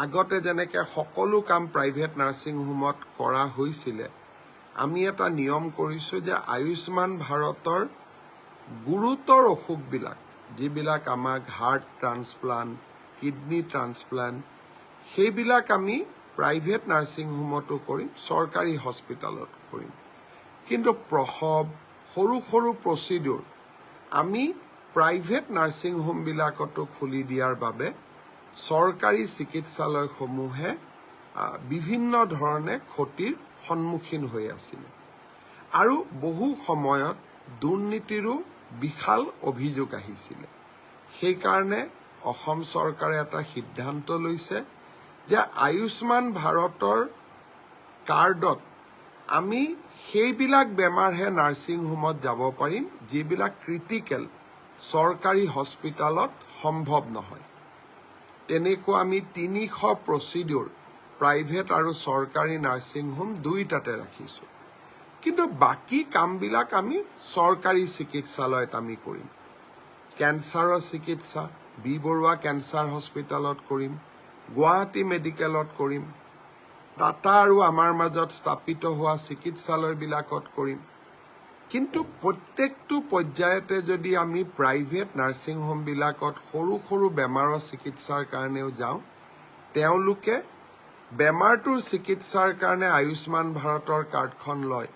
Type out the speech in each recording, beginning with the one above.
আগতে যেনেকৈ সকলো কাম প্ৰাইভেট নাৰ্ছিং হোমত কৰা হৈছিলে, আমি এটা নিয়ম কৰিছোঁ যে আয়ুষ্মান ভাৰতৰ গুৰুতৰ অসুখবিলাক, যিবিলাক আমাক হাৰ্ট ট্ৰান্সপ্লাণ্ট, কিডনি ট্ৰান্সপ্লাণ্ট, সেইবিলাক আমি প্ৰাইভেট নাৰ্ছিং হোমতো কৰিম, চৰকাৰী হস্পিটেলত কৰিম। কিন্তু প্ৰসৱ, সৰু সৰু প্ৰচিডিউৰ আমি প্ৰাইভেট নাৰ্ছিং হোমবিলাকতো খুলি দিয়াৰ বাবে চৰকাৰী চিকিৎসালয়সমূহে বিভিন্ন ধৰণে ক্ষতিৰ সন্মুখীন হৈ আছিল। আৰু বহু সময়ত দুৰ্নীতিৰো বিশাল অভিযোগ আহিছিলে। সেইকাৰণে অসম চৰকাৰে এটা সিদ্ধান্ত লৈছে যে আয়ুষ্মান ভাৰতৰ কাৰ্ডত আমি সেইবিলাক বেমাৰহে নাৰ্ছিং হোমত যাব পাৰিম যিবিলাক ক্ৰিটিকেল, চৰকাৰী হস্পিটেলত সম্ভৱ নহয়। তেনেকুৱা আমি 300 প্ৰচিডিউৰ প্ৰাইভেট আৰু চৰকাৰী নাৰ্ছিং হোম দুয়োটাতে ৰাখিছোঁ। কিন্তু বাকী কামবিলাক আমি চৰকাৰী চিকিৎসালয়ত আমি কৰিম। কেঞ্চাৰৰ চিকিৎসা বি বৰুৱা কেঞ্চাৰ হস্পিটেলত কৰিম, গুৱাহাটী মেডিকেলত কৰিম, টাটা আৰু আমাৰ মাজত স্থাপিত হোৱা চিকিৎসালয়বিলাকত কৰিম। কিন্তু প্ৰত্যেকটো পৰ্যায়তে যদি আমি প্ৰাইভেট নাৰ্ছিং হোমবিলাকত সৰু সৰু বেমাৰৰ চিকিৎসাৰ কাৰণেও যাওঁ, তেওঁলোকে বেমাৰটোৰ চিকিৎসাৰ কাৰণে আয়ুষ্মান ভাৰতৰ কাৰ্ডখন লয়,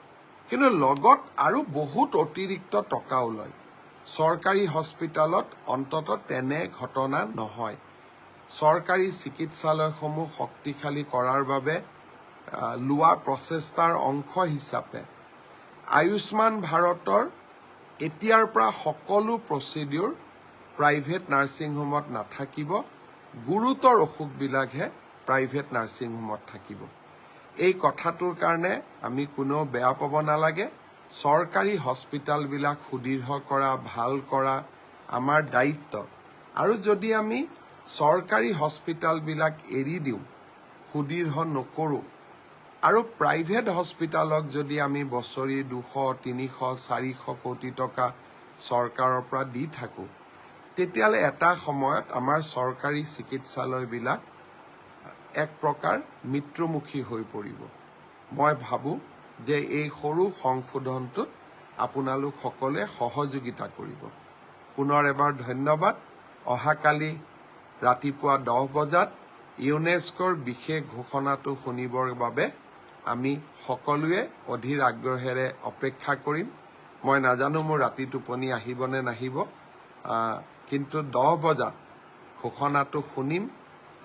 কিন্তু লগত আৰু বহুত অতিৰিক্ত টকাও লয়। চৰকাৰী হস্পিটেলত অন্ততঃ তেনে ঘটনা নহয়। চৰকাৰী চিকিৎসালয়সমূহ শক্তিশালী কৰাৰ বাবে লোৱা প্ৰচেষ্টাৰ অংশ হিচাপে আয়ুষ্মান ভাৰতৰ এতিয়াৰ পৰা সকলো প্ৰচিডিউৰ প্ৰাইভেট নাৰ্ছিং হোমত নাথাকিব, গুৰুতৰ অসুখবিলাকহে প্ৰাইভেট নাৰ্ছিং হোমত থাকিব। এই কথাটোৰ কাৰণে আমি কোনেও বেয়া পাব নালাগে। চৰকাৰী হস্পিটেলবিলাক সুদৃঢ় কৰা, ভাল কৰা আমাৰ দায়িত্ব। আৰু যদি আমি চৰকাৰী হস্পিটেলবিলাক এৰি দিওঁ, সুদৃঢ় নকৰোঁ, আৰু প্ৰাইভেট হস্পিটেলক যদি আমি বছৰি 200, 300, 400 কোটি টকা চৰকাৰৰ পৰা দি থাকোঁ, তেতিয়াহ'লে এটা সময়ত আমাৰ চৰকাৰী চিকিৎসালয়বিলাক এক প্ৰকাৰ মৃত্যুমুখী হৈ পৰিব। মই ভাবোঁ যে এই সৰু সংশোধনটোত আপোনালোক সকলোৱে সহযোগিতা কৰিব। পুনৰ এবাৰ ধন্যবাদ। অহাকালি ৰাতিপুৱা 10 বজাত ইউনেস্কোৰ বিশেষ ঘোষণাটো শুনিবৰ বাবে আমি সকলোৱে অধীৰ আগ্ৰহেৰে অপেক্ষা কৰিম। মই নাজানো মোৰ ৰাতি টোপনি আহিব নে নাহিব, কিন্তু 10 বজাত ঘোষণাটো শুনিম।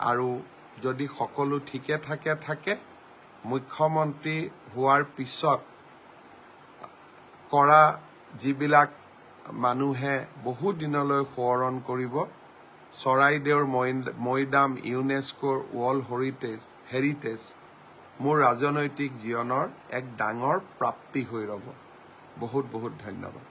আৰু যদি সকলো ঠিকে থাকে, মুখ্যমন্ত্ৰী হোৱাৰ পিছত কৰা যিবিলাক মানুহে বহু দিনলৈ সোঁৱৰণ কৰিব, চৰাইদেউৰ মৈদাম ইউনেস্কোৰ ৱৰ্ল্ড হেৰিটেজ মোৰ ৰাজনৈতিক জীৱনৰ এক ডাঙৰ প্ৰাপ্তি হৈ ৰ'ব। বহুত বহুত ধন্যবাদ।